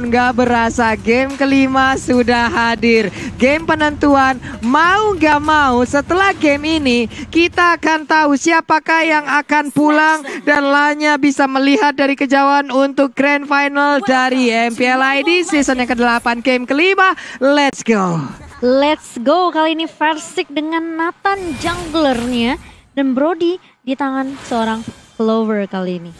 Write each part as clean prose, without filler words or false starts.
Nggak berasa game kelima sudah hadir. Game penentuan mau nggak mau setelah game ini kita akan tahu siapakah yang akan pulang dan lainnya bisa melihat dari kejauhan untuk Grand Final dari MPL ID season yang ke-8 game kelima. Let's go. Let's go. Kali ini Versik dengan Nathan junglernya dan Brody di tangan seorang Clover kali ini.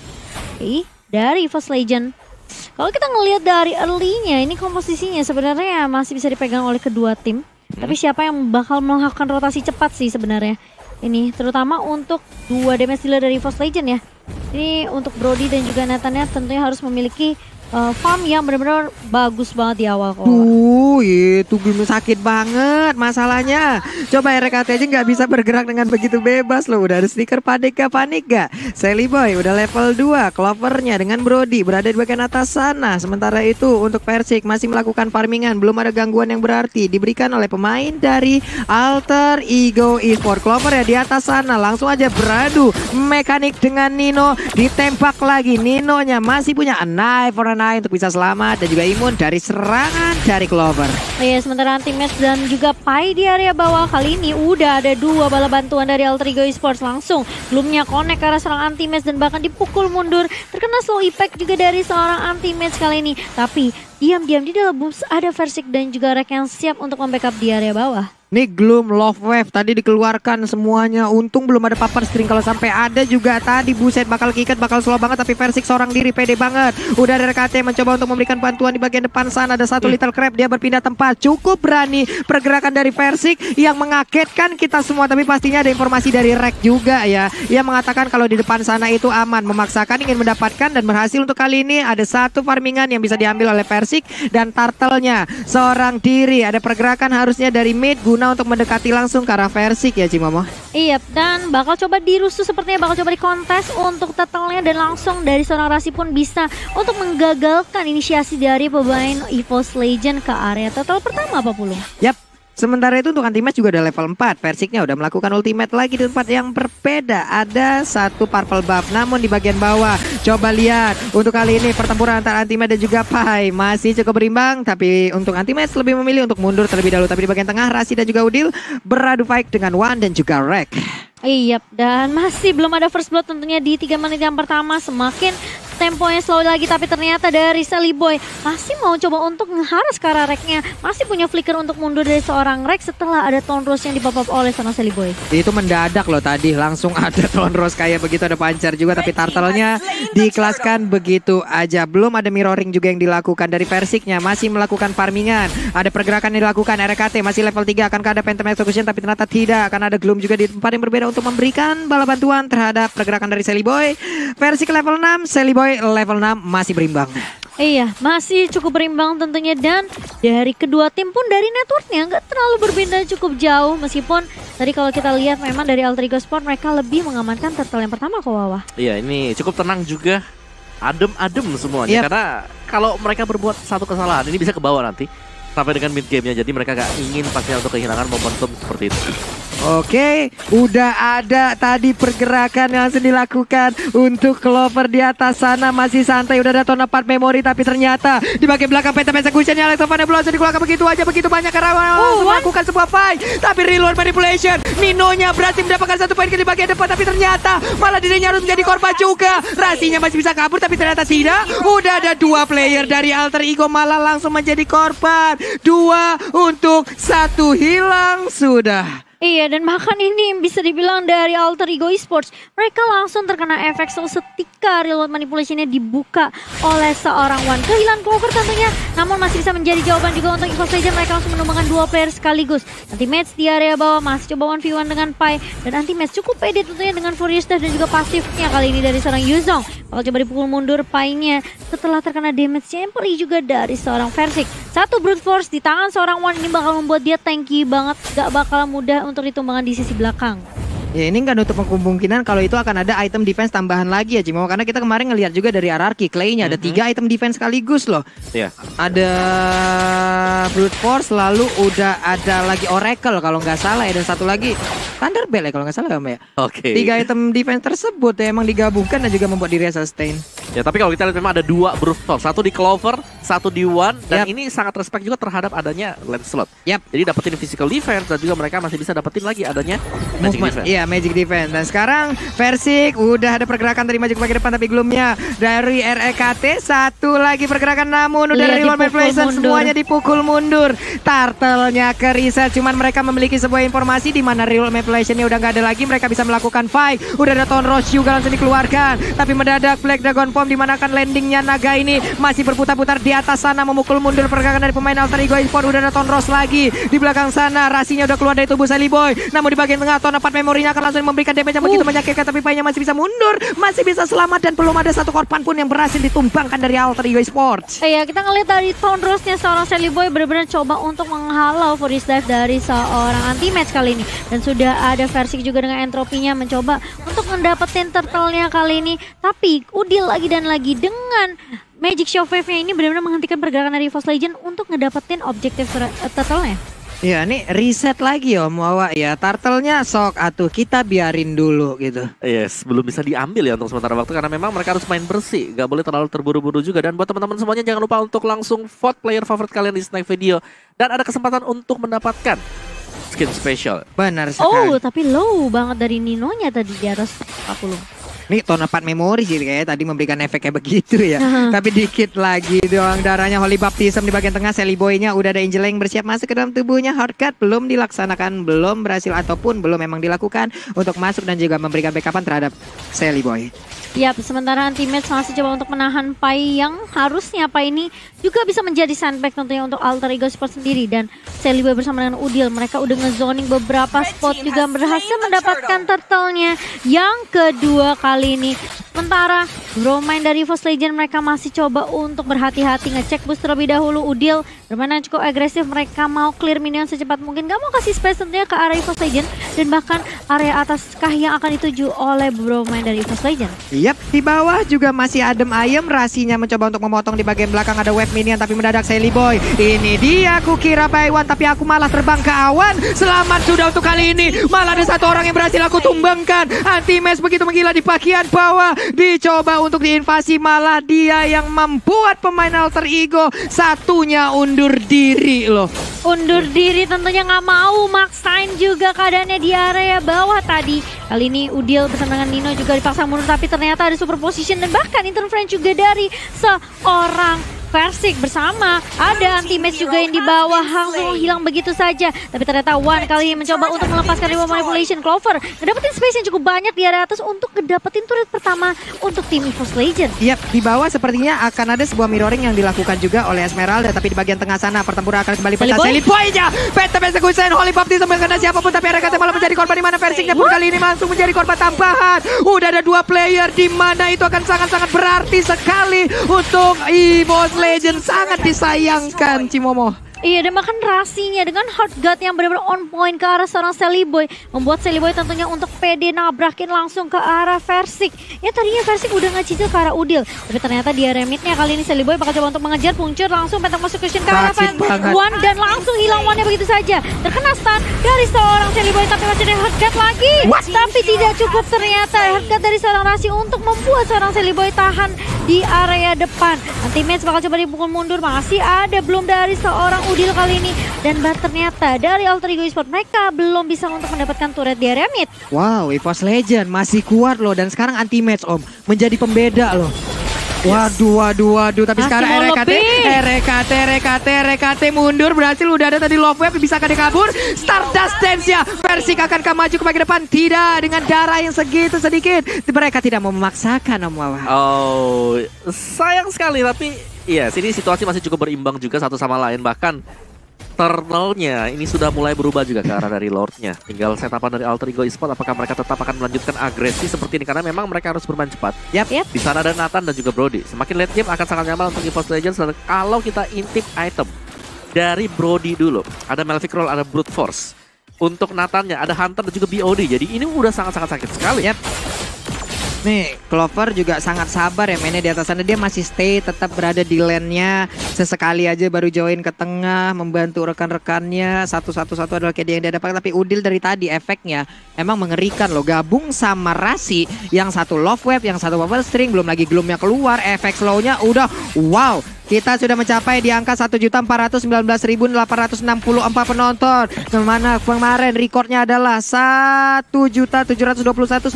Oke, dari EVOS Legend. Kalau kita ngelihat dari early-nya, ini komposisinya sebenarnya masih bisa dipegang oleh kedua tim. Tapi siapa yang bakal melakukan rotasi cepat sih sebenarnya. Ini terutama untuk dua damage dealer dari EVOS Legend ya. Ini untuk Brody dan juga Nathan-nya tentunya harus memiliki farm yang benar-benar bagus banget di awal kok. Itu game sakit banget masalahnya. Coba RKT aja nggak bisa bergerak dengan begitu bebas loh. Udah ada stiker panik gak? Sally Boy udah level 2. Clovernya dengan Brody berada di bagian atas sana. Sementara itu untuk Versik masih melakukan farmingan. Belum ada gangguan yang berarti diberikan oleh pemain dari Alter Ego Esports. Clover ya di atas sana. Langsung aja beradu mekanik dengan Nino. Ditembak lagi. Ninonya masih punya a knife for a knife untuk bisa selamat. Dan juga imun dari serangan dari Clover. Iya, sementara Anti-Match dan juga Pai di area bawah kali ini udah ada dua bala bantuan dari Alter Ego Esports langsung. Belumnya connect ke arah seorang Anti-Match dan bahkan dipukul mundur. Terkena slow impact juga dari seorang Anti-Match kali ini. Tapi diam-diam di dalam boost ada Versik dan juga Rek yang siap untuk membackup di area bawah. Nih Gloom, Love Wave tadi dikeluarkan semuanya. Untung belum ada paper string. Kalau sampai ada juga tadi buset bakal kikat, bakal slow banget. Tapi Versik seorang diri pede banget. Udah ada RKT mencoba untuk memberikan bantuan di bagian depan sana. Ada satu Little Crab, dia berpindah tempat. Cukup berani pergerakan dari Versik yang mengagetkan kita semua. Tapi pastinya ada informasi dari Rek juga ya. Ia mengatakan kalau di depan sana itu aman. Memaksakan ingin mendapatkan dan berhasil untuk kali ini. Ada satu farmingan yang bisa diambil oleh Versik. Dan turtle-nya seorang diri. Ada pergerakan harusnya dari mid untuk mendekati langsung ke arah Versik ya Cimomo. Iya, dan bakal coba dirusuh sepertinya, bakal coba dikontes untuk turtle-nya dan langsung dari seorang Rasi pun bisa untuk menggagalkan inisiasi dari pemain EVOS Legend ke area turtle pertama apa Pulung? Yap. Sementara itu untuk Anti-Match juga udah level 4. Versiknya udah melakukan ultimate lagi di tempat yang berbeda. Ada satu purple buff namun di bagian bawah. Coba lihat untuk kali ini pertempuran antara Anti-Match dan juga Pai masih cukup berimbang. Tapi untuk Anti-Match lebih memilih untuk mundur terlebih dahulu. Tapi di bagian tengah Rasi dan juga Udil beradu fight dengan Wan dan juga Rek. Iya, dan masih belum ada first blood tentunya di 3 menit yang pertama. Semakin temponya slow lagi, tapi ternyata dari Sally Boy masih mau coba untuk ngeharas ke arah Reknya. Masih punya flicker untuk mundur dari seorang Rek setelah ada Tone Rose yang dipop up oleh sama Sally Boy. Itu mendadak loh tadi, langsung ada Tone Rose kayak begitu, ada pancar juga. Tapi turtle-nya dikelaskan begitu aja. Belum ada mirroring juga yang dilakukan dari Versiknya. Masih melakukan farmingan. Ada pergerakan yang dilakukan RKT masih level 3. Akankah ada Phantom Execution? Tapi ternyata tidak. Akan ada Gloom juga di tempat yang berbeda untuk memberikan bala bantuan terhadap pergerakan dari Sally Boy. Versik level 6, Sally Boy level 6 masih berimbang. Iya, masih cukup berimbang tentunya. Dan dari kedua tim pun dari networknya nggak terlalu berbeda, cukup jauh. Meskipun tadi kalau kita lihat memang dari Alter Ego Sport mereka lebih mengamankan turtle yang pertama kok Wawa. Iya, ini cukup tenang juga. Adem-adem semuanya. Karena kalau mereka berbuat satu kesalahan ini bisa ke bawah nanti sampai dengan mid game-nya. Jadi mereka gak ingin pastinya untuk kehilangan momentum seperti itu. Oke, udah ada tadi pergerakan yang langsung dilakukan untuk Clover di atas sana. Masih santai, udah ada tone apart memory. Tapi ternyata di bagian belakang Phantom Execution-nya Alex Ovane belum dikeluarkan begitu aja. Begitu banyak karena melakukan sebuah fight. Tapi reload manipulation, Ninonya berhasil mendapatkan satu poin di bagian depan. Tapi ternyata malah dirinya harus menjadi korban juga. Rasinya masih bisa kabur tapi ternyata tidak. Udah ada dua player dari Alter Ego malah langsung menjadi korban. 2 untuk 1 hilang sudah. Iya, dan bahkan ini bisa dibilang dari Alter Ego Esports mereka langsung terkena efek seketika reload manipulation-nya dibuka oleh seorang Wan. Kehilangan Clover tentunya, namun masih bisa menjadi jawaban juga untuk EVOS Legends. Mereka langsung menumbangkan 2 player sekaligus. Anti-Match di area bawah masih coba 1v1 dengan Pai, dan Anti-Match cukup pede tentunya dengan Furious Dash dan juga pasifnya kali ini dari seorang Yuzong. Bakal coba dipukul mundur Pai-nya setelah terkena damage-nya yang perih juga dari seorang Versik. Satu brute force di tangan seorang Wan ini bakal membuat dia tanky banget, gak bakal mudah untuk ditumbangkan di sisi belakang. Ya ini nggak nutup kemungkinan kalau itu akan ada item defense tambahan lagi ya Cimo. Karena kita kemarin ngelihat juga dari hierarchy Clay-nya ada 3 item defense sekaligus loh. Iya. Ada Brute Force, lalu udah ada lagi Oracle kalau nggak salah ya. Dan satu lagi Thunderbell ya kalau nggak salah ya Mbak ya. Oke. 3 item defense tersebut ya emang digabungkan dan juga membuat dirinya sustain. Ya tapi kalau kita lihat memang ada 2 Brute Force, satu di Clover, satu di One, dan ini sangat respect juga terhadap adanya Lancelot. Jadi dapetin physical defense dan juga mereka masih bisa dapetin lagi adanya Magic Defense. Iya, Magic Defense. Dan sekarang Versik udah ada pergerakan dari maju ke bagian depan, tapi belumnya dari REKT satu lagi pergerakan, namun udah dari Real Manipulation semuanya dipukul mundur. Turtle-nya ke reset, cuman mereka memiliki sebuah informasi di mana Real Manipulation-nya udah nggak ada lagi, mereka bisa melakukan fight. Udah ada Ton Roche juga langsung dikeluarkan, tapi mendadak Black Dragon di mana kan landingnya naga ini masih berputar-putar di atas sana, memukul mundur pergerakan dari pemain Alter Ego Esports. Udah ada Ton Ross lagi di belakang sana, rasinya udah keluar dari tubuh Sally Boy, namun di bagian tengah Ton 4 memorinya akan langsung memberikan damage yang begitu menyakitkan, tapi paynya masih bisa mundur, masih bisa selamat, dan belum ada satu korban pun yang berhasil ditumbangkan dari Alter Ego Esports. Iya, kita ngeliat dari Ton Ross-nya seorang Sally Boy benar-benar coba untuk menghalau Furious Dive dari seorang anti-match kali ini, dan sudah ada Versik juga dengan entropinya mencoba untuk mendapetin turtle-nya kali ini, tapi Udil lagi dan lagi dengan Magic Shockwave-nya ini benar-benar menghentikan pergerakan dari EVOS Legend untuk ngedapetin objektif turtle-nya. Ya, ini reset lagi Om Wawa ya. Turtle-nya sok atuh kita biarin dulu gitu. Yes, belum bisa diambil ya untuk sementara waktu karena memang mereka harus main bersih, gak boleh terlalu terburu-buru juga. Dan buat teman-teman semuanya jangan lupa untuk langsung vote player favorit kalian di Snack Video dan ada kesempatan untuk mendapatkan skin special. Benar sekali. Oh, tapi low banget dari Nino-nya tadi di atas 40. Ini Ton 4 memori sih kayaknya tadi memberikan efek kayak begitu ya. Tapi dikit lagi doang darahnya. Holy Baptism di bagian tengah, Sally Boy-nya udah ada Angel yang bersiap masuk ke dalam tubuhnya. Hardcut belum dilaksanakan, belum berhasil ataupun belum memang dilakukan untuk masuk dan juga memberikan backupan terhadap Sally Boy. Yap, sementara Anti-Match masih coba untuk menahan Pai yang harusnya Pai ini juga bisa menjadi sandbag tentunya untuk Alter Ego Sport sendiri. Dan Sally Boy bersama dengan Udil, mereka udah ngezoning beberapa spot juga berhasil mendapatkan turtle-nya yang kedua kali ini. Sementara Bromine dari EVOS Legend mereka masih coba untuk berhati-hati ngecek boost terlebih dahulu. Udil bermain cukup agresif, mereka mau clear minion secepat mungkin, gak mau kasih space tentunya ke area EVOS Legend dan bahkan area atas kah yang akan dituju oleh Bromine dari EVOS Legend. Yap, di bawah juga masih adem ayem, rasinya mencoba untuk memotong di bagian belakang ada wave minion tapi mendadak Sally Boy. Ini dia aku kira Paiwan tapi aku malah terbang ke awan. Selamat sudah untuk kali ini, malah ada satu orang yang berhasil aku tumbangkan. Anti-Match begitu menggila di bagian bawah, dicoba untuk diinvasi, malah dia yang membuat pemain Alter Ego satunya undur diri loh. Undur diri tentunya nggak mau, maksain juga keadaannya di area bawah tadi. Kali ini Udil bersama dengan Nino juga dipaksa mundur tapi ternyata ada super position dan bahkan interference juga dari seorang Versik bersama ada Anti-Match juga yang di bawah langsung hilang begitu saja. Tapi ternyata One kali ini mencoba untuk melepaskan Real Manipulation. Clover ngedapetin space yang cukup banyak di area atas untuk ngedapetin turret pertama untuk tim EVOS Legend. Yap, di bawah sepertinya akan ada sebuah mirroring yang dilakukan juga oleh Esmeralda. Tapi di bagian tengah sana pertempuran akan kembali pecah. Sally Boy-nya Phantom Execution, Holy Baptism kena siapapun tapi RKT malah menjadi korban di mana Versiknya pun kali ini langsung menjadi korban tambahan. Udah ada 2 player di mana itu akan sangat-sangat berarti sekali untuk EVOS Legend, sangat disayangkan Cimomo. Iya, dan bahkan rasinya dengan hard guard yang benar-benar on point ke arah seorang Sally Boy membuat Sally Boy tentunya untuk pede nabrakin langsung ke arah Versik. Ya tadinya Versik udah ngecicil ke arah Udil, tapi ternyata di area midnya kali ini Sally Boy bakal coba untuk mengejar, puncur langsung pentak masuk cushion ke arah One dan langsung hilang One-nya begitu saja. Terkena stun dari seorang Sally Boy tapi masih ada hard guard lagi. Tapi tidak cukup ternyata hard guard dari seorang Rasi untuk membuat seorang Sally Boy tahan di area depan. Anti-Match bakal coba dipukul mundur, masih ada belum dari seorang Udil kali ini. Dan ternyata dari Alter Ego Esports mereka belum bisa untuk mendapatkan turret di area mid. Wow, EVOS Legend masih kuat loh. Dan sekarang Anti-Match Om menjadi pembeda loh. Waduh, tapi sekarang RKT mundur, berhasil, udah ada tadi Love Wave, bisa dia kabur. Stardust Dance-nya, Versik akankah maju ke bagian depan? Tidak, dengan darah yang segitu sedikit. Mereka tidak mau memaksakan Om Wawa. Oh, sayang sekali, tapi iya, sini situasi masih cukup berimbang juga satu sama lain. Bahkan turtle-nya ini sudah mulai berubah juga ke arah dari Lord-nya. Tinggal setapan dari Alter Ego Esports, apakah mereka tetap akan melanjutkan agresi seperti ini, karena memang mereka harus bermain cepat. Yap. Di sana ada Nathan dan juga Brody. Semakin late game akan sangat nyaman untuk EVOS Legends. Kalau kita intip item dari Brody dulu, ada Melvic Roll, ada Brute Force. Untuk Nathan-nya ada Hunter dan juga BOD. Jadi ini udah sangat-sangat sakit sekali. Yap. Nih, Clover juga sangat sabar ya mainnya di atas sana. Dia masih stay, tetap berada di lane-nya. Sesekali aja baru join ke tengah, membantu rekan-rekannya. Satu-satu adalah kayak dia yang dia dapat. Tapi Udil dari tadi efeknya emang mengerikan loh. Gabung sama Rasi, yang satu love wave, yang satu bubble string. Belum lagi gloomnya keluar, efek slow-nya udah wow. Kita sudah mencapai di angka 1.419.864 penonton. Kemana kemarin recordnya adalah 1.721.912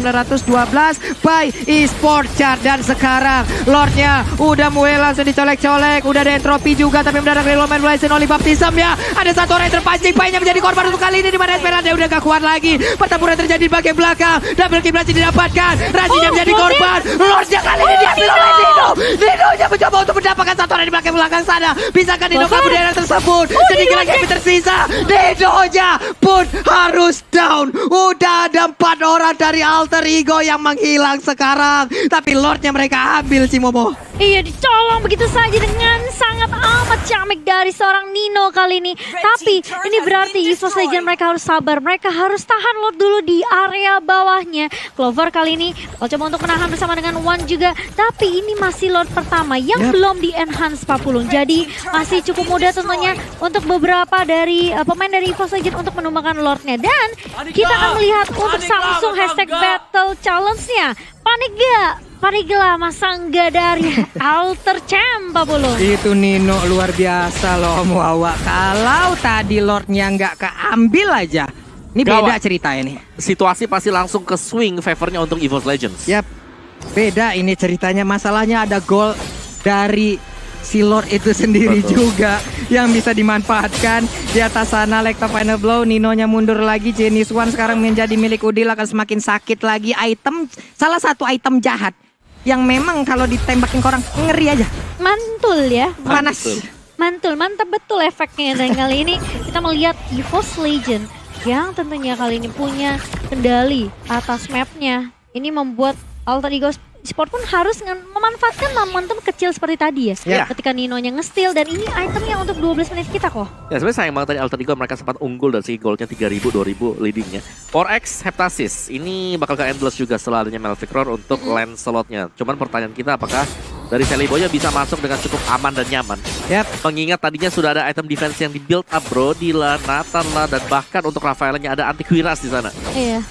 by eSport Chart. Dan sekarang Lordnya udah mulai langsung dicolek-colek. Udah ada entropy juga, tapi mendadak dari Roman Blazing Oli Baptism ya. Ada satu orang yang terpancing, Pai-nya menjadi korban untuk kali ini, di mana Esperanza udah gak kuat lagi. Pertempuran terjadi di bagian belakang. Double kill berhasil didapatkan. Razinya menjadi korban. Lordnya kali ini diambil oleh Nino. Nino-nya mencoba untuk mendapatkan satu orang di belakang sana. Bisakah Nino kabur dari arah tersebut? Sedikit lagi yang tersisa. Nino-nya pun harus down. Udah ada 4 orang dari Alter Ego yang menghilang sekarang. Tapi Lordnya mereka ambil si Momo. Iya, dicolong begitu saja dengan sangat amat ciamik dari seorang Nino kali ini. Tapi ini berarti EVOS Legends mereka harus sabar. Mereka harus tahan Lord dulu di area bawahnya. Clover kali ini coba untuk menahan bersama dengan One juga. Tapi ini masih Lord pertama yang belum di-enhance Papulung. Jadi masih cukup mudah tentunya untuk beberapa dari pemain dari EVOS Legends untuk menumbangkan Lordnya. Dan kita akan melihat untuk Samsung hashtag Battle Challenge-nya. Panik gak? Panik lah, masa enggak dari Alter Champ Papulung. Itu Nino luar biasa loh Om Wawa. Kalau tadi Lordnya nggak keambil aja. Ini beda ceritanya nih. Situasi pasti langsung ke swing favornya untuk EVOS Legends. Yap, beda ini ceritanya. Masalahnya ada gol dari si Lord itu sendiri juga yang bisa dimanfaatkan di atas sana. Lekta final blow, Ninonya mundur lagi. Genius One sekarang menjadi milik Udil, akan semakin sakit lagi. Item, salah satu item jahat yang memang kalau ditembakin ke orang ngeri aja. Mantul ya. Panas. Mantul, mantap betul efeknya. Dan kali ini kita melihat EVOS Legends yang tentunya kali ini punya kendali atas mapnya. Ini membuat Alter Ego Sport pun harus memanfaatkan momentum kecil seperti tadi ya. Ketika Nino-nya nge-steal, dan ini itemnya untuk 12 menit kita kok. Ya sebenarnya sayang banget tadi Alter Ego mereka sempat unggul dari segi goldnya 3.000, 2.000 leadingnya. 4X Heptasis ini bakal ke endless juga setelah adanya Melvic Roar untuk lane slotnya. Cuman pertanyaan kita apakah dari Celiboy bisa masuk dengan cukup aman dan nyaman. Mengingat tadinya sudah ada item defense yang di build up bro, Dila, Nathan lah, dan bahkan untuk Rafaelnya ada anti-Quiras di sana. Iya.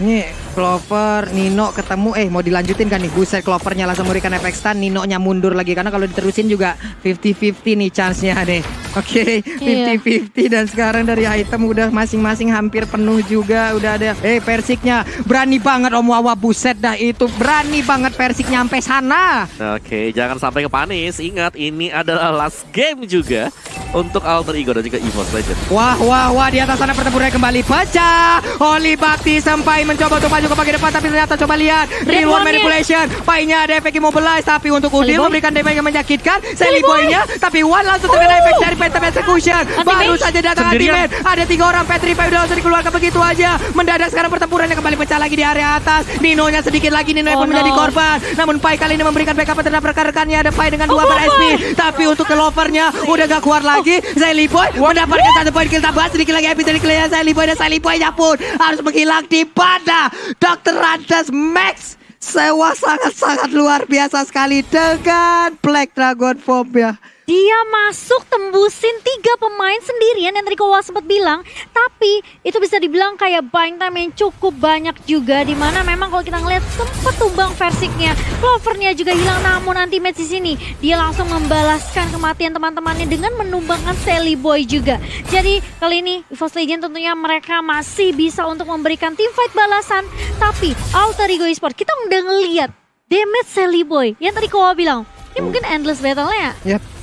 Nih Clover, Nino ketemu, mau dilanjutin kan nih. Buset, Clovernya langsung memberikan efek stun, Nino-nya mundur lagi. Karena kalau diterusin juga 50-50 nih chance-nya nih. Oke, 50-50 dan sekarang dari item udah masing-masing hampir penuh juga. Udah ada, Persiknya berani banget Om Wawa, buset dah itu. Berani banget Persik nyampe sana. Oke, jangan sampai ke panis. Ingat, ini adalah last game juga untuk Alter Ego dan juga EVOS Legends. Wah, di atas sana pertempurannya kembali pecah. Oli Bakti sampai mencoba untuk maju ke bagian depan, tapi ternyata coba lihat Real Manipulation. Pai-nya ada efek immobilize, tapi untuk Udil memberikan damage yang menyakitkan. Celiboy-nya, tapi One langsung terkena efek dari Phantom Execution. Baru saja datang ultimate. Ada 3 orang, Petrify udah langsung dikeluarkan begitu aja. Mendadak sekarang pertempurannya kembali pecah lagi di area atas. Nino-nya sedikit lagi, Nino pun menjadi korban. Namun Pai kali ini memberikan backup terhadap rekan-rekannya. Ada Pai dengan 2 per SP, tapi untuk Clover-nya udah gak kuat lagi. Celiboy mendapatkan 1 poin kill tambah. Sedikit lagi epic dari killnya Celiboy, dan Celiboy-nya pun harus menghilang di pada Dr. Rantes Max. Sewa sangat-sangat luar biasa sekali dengan Black Dragon Form ya. Dia masuk tembusin 3 pemain sendirian yang tadi Kowa sempat bilang. Tapi itu bisa dibilang kayak buying time yang cukup banyak juga. Dimana memang kalau kita ngeliat sempat tumbang Versiknya. Clovernya juga hilang, namun anti-match di sini dia langsung membalaskan kematian teman-temannya dengan menumbangkan Celiboy juga. Jadi kali ini EVOS Legends tentunya mereka masih bisa untuk memberikan teamfight balasan. Tapi Alter Ego Esports kita udah ngeliat damage Celiboy yang tadi Kowa bilang. Ini mungkin endless battle-nya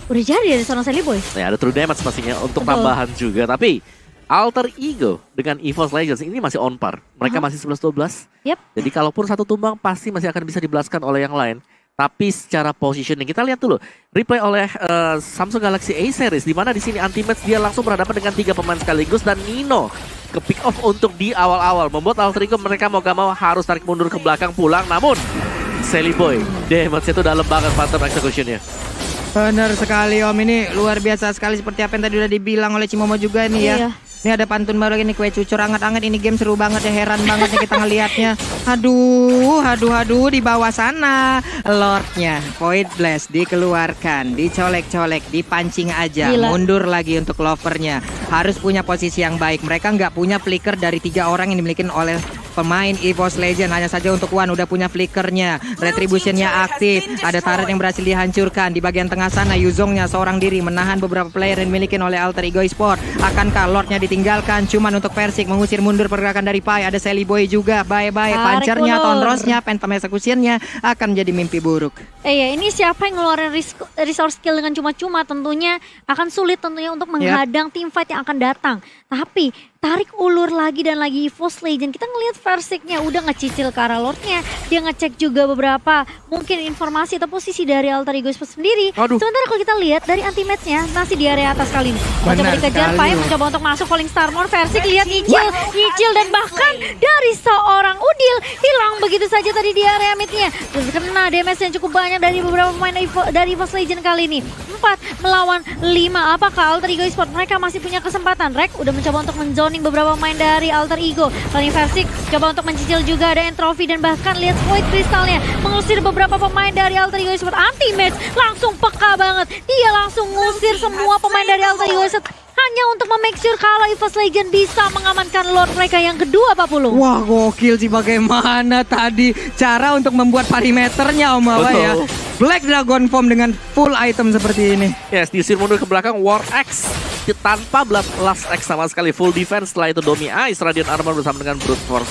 udah jadi dari seorang Celiboy. Ya ada true damage pastinya untuk tambahan juga. Tapi Alter Ego dengan EVOS Legends ini masih on par. Mereka masih 11-12. Jadi kalaupun satu tumbang pasti masih akan bisa dibelaskan oleh yang lain. Tapi secara positioning kita lihat dulu replay oleh Samsung Galaxy A series, di mana di sini anti-match dia langsung berhadapan dengan 3 pemain sekaligus, dan Nino ke pick off untuk di awal-awal membuat Alter Ego mereka mau gak mau harus tarik mundur ke belakang pulang. Namun Celiboy damage-nya itu dalam banget Phantom Execution-nya. Benar sekali Om, ini luar biasa sekali seperti apa yang tadi udah dibilang oleh Cimomo juga nih ya. Ini ada pantun baru lagi nih, kue cucur anget-anget. Ini game seru banget ya, heran banget nih kita ngelihatnya. Aduh, di bawah sana Lordnya Void Blast dikeluarkan, dicolek-colek, dipancing aja. Gila. Mundur lagi untuk Lovernya. Harus punya posisi yang baik. Mereka nggak punya flicker dari 3 orang yang dimiliki oleh pemain EVOS Legend. Hanya saja untuk One udah punya flickernya. Retributionnya aktif. Ada turret yang berhasil dihancurkan. Di bagian tengah sana Yuzongnya seorang diri menahan beberapa player yang dimiliki oleh Alter Ego Esport. Akankah Lordnya ditinggalkan? Cuman untuk Versik mengusir mundur pergerakan dari Pai. Ada Sally Boy juga. Bye-bye. Pancernya, Tonrosnya, Phantom Executionnya akan menjadi mimpi buruk. Ya, ini siapa yang ngeluarin resource skill dengan cuma-cuma tentunya akan sulit tentunya untuk menghadang teamfight yang akan datang. Tapi tarik ulur lagi dan lagi EVOS Legend. Kita ngelihat Versiknya udah ngecicil ke arah Lordnya. Dia ngecek juga beberapa mungkin informasi atau posisi dari Alter Ego Esport sendiri. Sementara kalau kita lihat dari anti-match-nya masih di area atas kali ini. Mencoba dikejar, Pai mencoba untuk masuk Falling Starmore. Versik lihat nyicil dan bahkan dari seorang Udil hilang begitu saja tadi di area mid-nya. Kena damage yang cukup banyak dari beberapa pemain dari EVOS Legend kali ini. 4 melawan 5. Apakah Alter Ego Esport mereka masih punya kesempatan? Rek udah mencoba untuk menzoning beberapa pemain dari Alter Ego. Kali Versik coba untuk mencicil juga ada Entropy dan bahkan lihat Void Crystalnya mengusir beberapa pemain dari Alter Ego Esport. Anti-match langsung peka banget. Dia langsung ngusir semua pemain dari Alter Ego Esport hanya untuk memake sure kalau EVOS Legend bisa mengamankan Lord mereka yang kedua, Pak Pulung. Wah, gokil sih bagaimana tadi cara untuk membuat parameternya Om Awa ya. Black Dragon Form dengan full item seperti ini. Yes, diusir mundur ke belakang War X tanpa Last X sama sekali. Full defense, setelah itu Domi Ice, Radiant Armor bersama dengan Brute Force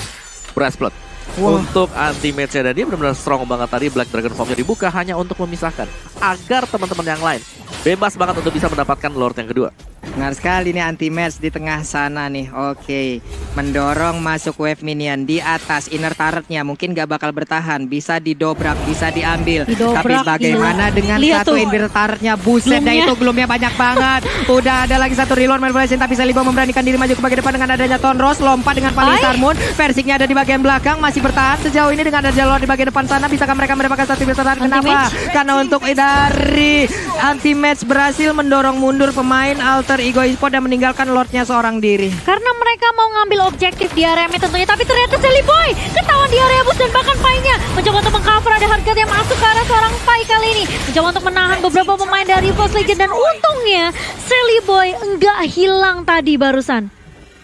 Breastplate. Untuk anti-match-nya, dan dia benar-benar strong banget tadi. Black Dragon Form-nya dibuka hanya untuk memisahkan agar teman-teman yang lain bebas banget untuk bisa mendapatkan Lord yang kedua. Benar sekali nih anti-match di tengah sana nih. Oke, mendorong masuk wave minion di atas. Inner turretnya mungkin gak bakal bertahan. Bisa didobrak, bisa diambil. Tapi bagaimana dengan satu inner turretnya? Buset, dah itu gloomnya banyak banget. Udah ada lagi satu reload manipulation, tapi Salibo memberanikan diri maju ke bagian depan dengan adanya Tonros. Lompat dengan Falling Star Moon. Versiknya ada di bagian belakang, masih bertahan sejauh ini dengan ada jalur di bagian depan sana. Bisakah mereka mendapatkan satu bertahan? Kenapa? Karena untuk dari anti-match berhasil mendorong mundur pemain Alter Ego Esport dan meninggalkan Lordnya seorang diri. Karena mereka mau ngambil objektif di area mid tentunya, tapi ternyata Sally Boy ketahuan di area bus dan bahkan Pai-nya mencoba untuk mengcover. Ada harga yang masuk ke arah seorang Pai kali ini, mencoba untuk menahan beberapa pemain dari EVOS Legend dan untungnya Sally Boy enggak hilang tadi barusan.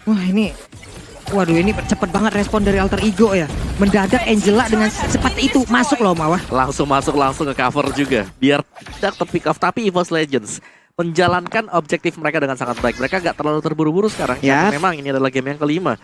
Wah, waduh, ini cepet banget respon dari Alter Ego ya. Mendadak Angela dengan cepat itu masuk loh Mawah. Langsung masuk, langsung ke cover juga. Biar tidak terpick off, tapi EVOS Legends menjalankan objektif mereka dengan sangat baik. Mereka gak terlalu terburu-buru sekarang. Karena memang ini adalah game yang kelima.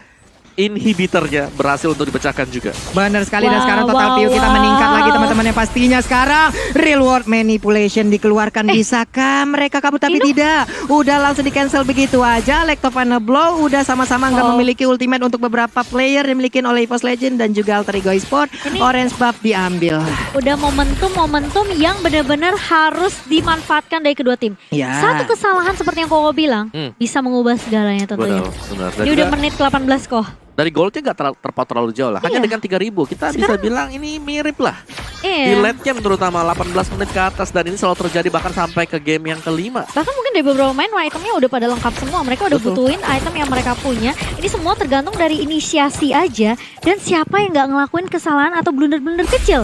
Inhibitornya berhasil untuk dipecahkan juga. Benar sekali, dan sekarang total view kita meningkat lagi teman-teman yang pastinya sekarang real world manipulation dikeluarkan. Bisakah mereka kabur? Tapi tidak, udah langsung di cancel begitu aja. Lectovana Blow udah sama-sama nggak memiliki ultimate untuk beberapa player yang dimiliki oleh EVOS Legend dan juga Alter Ego Esport. Orange buff diambil. Udah momentum yang benar-benar harus dimanfaatkan dari kedua tim. Satu kesalahan seperti yang Koko bilang bisa mengubah segalanya tentunya. Benar. Ini udah menit ke-18 kok. Dari goldnya gak terpaut terlalu jauh lah. Hanya dengan 3.000 kita bisa bilang ini mirip lah. Di late game terutama 18 menit ke atas. Dan ini selalu terjadi bahkan sampai ke game yang kelima. Bahkan mungkin dari beberapa main itemnya udah pada lengkap semua. Mereka udah butuhin item yang mereka punya. Ini semua tergantung dari inisiasi aja. Dan siapa yang gak ngelakuin kesalahan atau blunder-blunder kecil.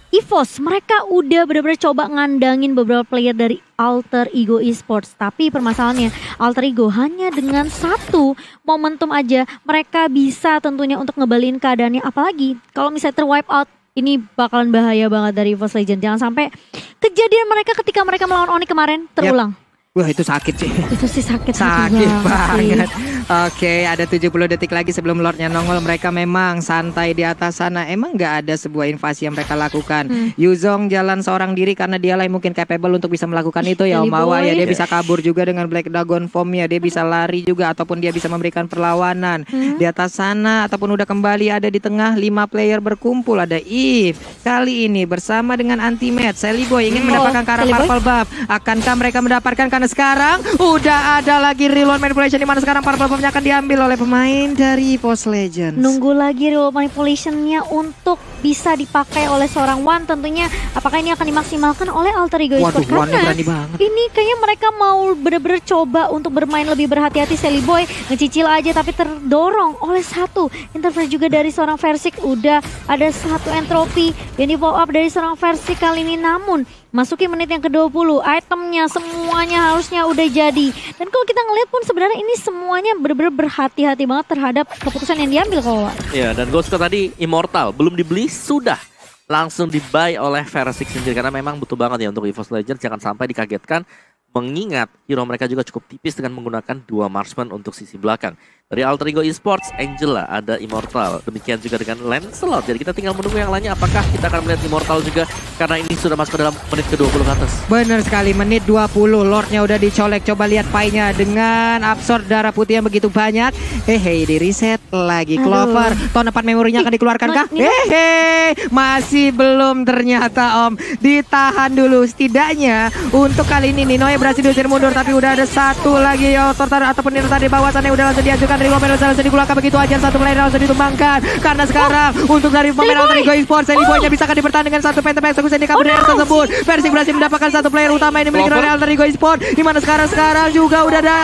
EVOS mereka udah benar-benar coba ngandangin beberapa player dari Alter Ego Esports. Tapi permasalahannya Alter Ego hanya dengan satu momentum aja mereka bisa tentunya untuk ngebalikin keadaannya. Apalagi kalau misalnya terwipe out, ini bakalan bahaya banget dari EVOS Legend. Jangan sampai kejadian mereka ketika mereka melawan Onyx kemarin terulang. Wah, itu sakit sih. Itu sih sakit banget. Oke, ada 70 detik lagi sebelum Lordnya nongol. Mereka memang santai di atas sana. Emang gak ada sebuah invasi yang mereka lakukan. Yuzong jalan seorang diri karena dialah yang mungkin capable untuk bisa melakukan itu ya Om Awa ya. Dia bisa kabur juga dengan Black Dragon Form ya. Dia bisa lari juga ataupun dia bisa memberikan perlawanan. Di atas sana ataupun udah kembali ada di tengah 5 player berkumpul. Ada Eve kali ini bersama dengan anti-match. Sally Boy ingin mendapatkan ke arah purple buff. Akankah mereka mendapatkan? Karena sekarang udah ada lagi reload manipulation di mana sekarang purple buff-nya akan diambil oleh pemain dari EVOS Legends. Nunggu lagi reload manipulation-nya untuk bisa dipakai oleh seorang Wan. Tentunya apakah ini akan dimaksimalkan oleh Alter Ego Esports? Wannya Karena berani banget. ini kayaknya mereka mau bener-bener coba untuk bermain lebih berhati-hati. Sally Boy ngecicil aja tapi terdorong oleh satu interference juga dari seorang Versik. Udah ada satu entropi yang di follow up dari seorang Versik kali ini, namun masuki menit yang ke-20, itemnya semuanya harusnya udah jadi. Dan kalau kita ngeliat pun sebenarnya ini semuanya bener-bener berhati-hati banget terhadap keputusan yang diambil kalau. Ya, dan Ghost tadi Immortal belum dibeli sudah langsung di-buy oleh Versik sendiri karena memang butuh banget ya untuk EVOS Legends, jangan sampai dikagetkan mengingat hero mereka juga cukup tipis dengan menggunakan 2 marksman untuk sisi belakang. Dari Alter Ego Esports, Angela, ada Immortal. Demikian juga dengan Lancelot. Jadi kita tinggal menunggu yang lainnya. Apakah kita akan melihat Immortal juga? Karena ini sudah masuk ke dalam menit ke-20 ke atas. Bener sekali, menit 20. Lordnya udah dicolek. Coba lihat pie-nya dengan absorb darah putih yang begitu banyak. Hehe, di reset lagi. Clover, tahun depan memorinya akan dikeluarkan kah? Hehe, masih belum ternyata Om. Ditahan dulu. Setidaknya untuk kali ini Ninoy berhasil diusir mundur. Tapi udah ada satu lagi Tortar ataupun Nino tadi bawah sana udah langsung diajukan. Rival Mendoza langsung dikeluarkan begitu aja, satu player langsung ditumbangkan. Karena sekarang untuk dari pemain Alter Ego Esports, Sally Boy-nya bisa dipertahankan dengan satu phantom eksekusi di kabur tersebut. Versik berhasil mendapatkan satu player utama yang dimiliki oleh Alter Ego Esports. Dimana sekarang juga udah ada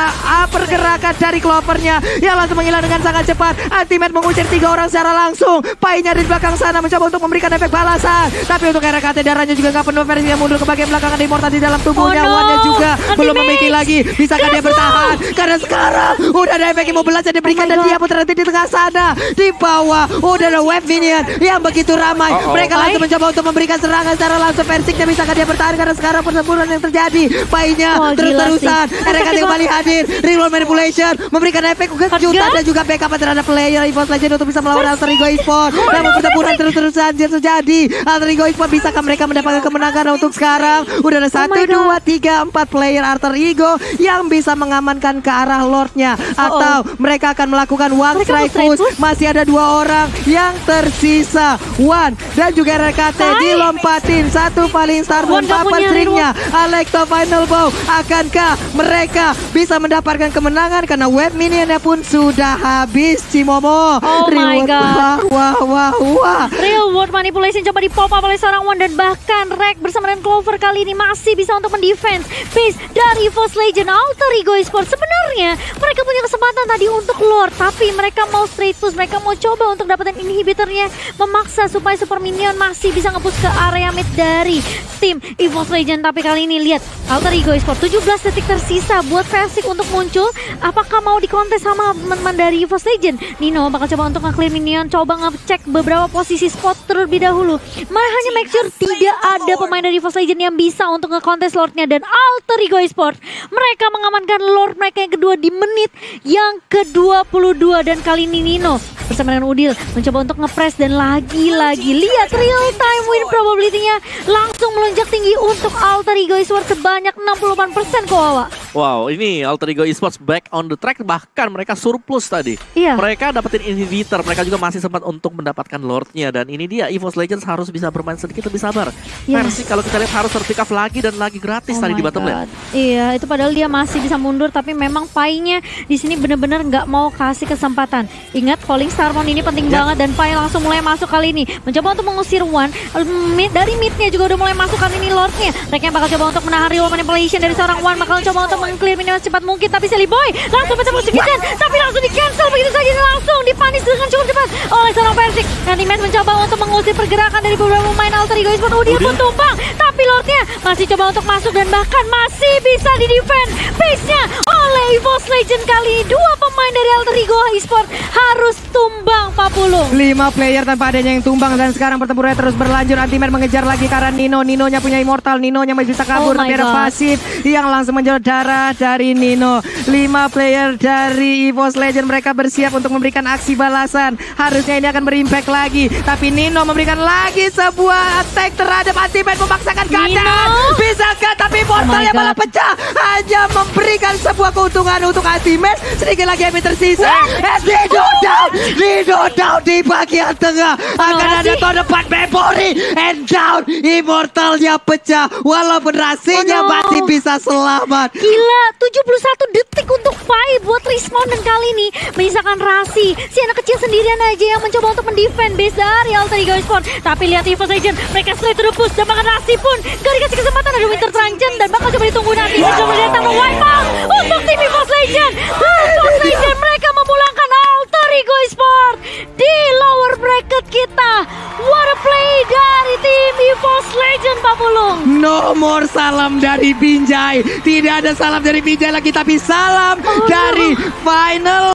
pergerakan dari Clovernya yang langsung menghilang dengan sangat cepat. Ultimate mengusir 3 orang secara langsung. Pai-nya di belakang sana mencoba untuk memberikan efek balasan. Tapi untuk RKT darahnya juga nggak penuh. Versik yang mundur ke bagian belakang, ada Immortal di dalam tubuhnya. Wan-nya juga belum memiliki lagi. Bisakah dia bertahan? Karena sekarang udah ada efek immobilize yang diberikan dan dia pun terhenti di tengah sana. Di bawah udah ada wave minion yang begitu ramai. Mereka langsung mencoba untuk memberikan serangan secara langsung. Versiknya bisakah dia bertahan karena sekarang pertempuran yang terjadi. Pai-nya terus-terusan. RKT kembali hadir. Reroll manipulation memberikan efek kejutan dan juga backup terhadap player EVOS Legends untuk bisa melawan Alter Ego Esports. Namun pertempuran terus-terusan terjadi. Alter Ego Esports bisakah mereka mendapatkan kemenangan untuk sekarang? Udah ada 1, 2, 3, 4 player Alter Ego yang bisa mengamankan ke arah Lordnya. Atau mereka akan melakukan one strike push. Masih ada 2 orang yang tersisa. Wan dan juga RKT dilompatin. Satu paling star pun papan stringnya. Alekto final bow. Akankah mereka bisa mendapatkan kemenangan? Karena wave minionnya pun sudah habis, Cimomo. Oh my god. Wah. Real world manipulation coba dipop up oleh seorang Wan. Dan bahkan Rek bersama dengan Clover kali ini masih bisa untuk mendefense base dari EVOS Legends. Alter Ego Esports sebenarnya mereka punya kesempatan tadi untuk Lord, tapi mereka mau straight push, mereka mau coba untuk dapetin inhibitornya, memaksa supaya super minion masih bisa nge-push ke area mid dari tim EVOS Legends. Tapi kali ini lihat Alter Ego Esports 17 detik tersisa buat Versik untuk muncul. Apakah mau dikontes sama teman-teman dari EVOS Legends? Nino bakal coba untuk nge-clear minion, coba ngecek beberapa posisi spot terlebih dahulu. Hanya make sure tidak ada pemain dari EVOS Legends yang bisa untuk nge-kontes Lordnya. Dan Alter Ego Esports mereka mengamankan Lord mereka yang kedua di menit yang ke-22. Dan kali ini Nino bersama dengan Udil mencoba untuk nge-press dan lagi-lagi lihat real time win probability-nya langsung melonjak tinggi untuk Alter Ego Esports sebanyak 68% Kowawa. Wow, ini Alter Ego Esports back on the track, bahkan mereka surplus tadi. Iya. Mereka dapetin inhibitor, mereka juga masih sempat untuk mendapatkan Lordnya. Dan ini dia, EVOS Legends harus bisa bermain sedikit lebih sabar. Versik kalau kita lihat harus terpick up lagi dan lagi gratis tadi di bottom lane. Iya, itu padahal dia masih bisa mundur, tapi memang Pai-nya di sini benar-benar nggak mau kasih kesempatan. Ingat, Falling Starmon ini penting banget dan Pai langsung mulai masuk kali ini. Mencoba untuk mengusir Wan. Dari mid-nya juga udah mulai masuk kali ini Lordnya. Mereka bakal coba untuk menahan real manipulation dari seorang Wan. Bakal coba untuk meng-clear minion secepat mungkin, tapi Sally Boy langsung mencoba sekian, tapi langsung di-cancel begitu saja dan langsung dipanis dengan cukup cepat oleh seorang Versik. Dan Nimes mencoba untuk mengusir pergerakan dari beberapa pemain Alter Ego Esports. Udil pun tumbang, tapi Lordnya masih coba untuk masuk dan bahkan masih bisa di-defend base-nya oleh EVOS Legends. Kali ini 2 pemain dari Alter Ego Esports harus tumbang, Pak Pulung. 5 player tanpa adanya yang tumbang dan sekarang pertempurannya terus berlanjut. Ultimate mengejar lagi karena Nino-nya punya Immortal. Nino-nya masih bisa kabur, tapi ada pasif yang langsung menjauh darah dari Nino. 5 player dari EVOS Legends mereka bersiap untuk memberikan aksi balasan. Harusnya ini akan berimpact lagi, tapi Nino memberikan lagi sebuah attack terhadap Ultimate, memaksakan keadaan. Bisakah? Tapi portalnya malah pecah. Hanya memberikan sebuah keuntungan untuk Ultimate. Sedikit lagi yang tersisa. SD down Dino down di bagian tengah. Akan ada tahun depan memory. And down. Immortalnya pecah. Walaupun Rasinya masih bisa selamat. Gila, 71 detik untuk fight buat Respawn, dan kali ini menyisakan Rasi. Si anak kecil sendirian aja yang mencoba untuk mendefend base dari Alter Ego Esports. Tapi lihat EVOS Legend, mereka straight to the push. Dan bahkan Rasi pun gak dikasih kesempatan, ada Winter Truncheon. Dan bakal coba ditunggu nanti. Coba datang wipe out untuk tim EVOS Legend. EVOS Legend, mereka memulangkan Alter Ego Esports di lower bracket kita. What a play dari tim EVOS Legend, Pak Pulung. No more salam dari Binjai. Tidak ada salam dari Binjai lagi, tapi salam dari final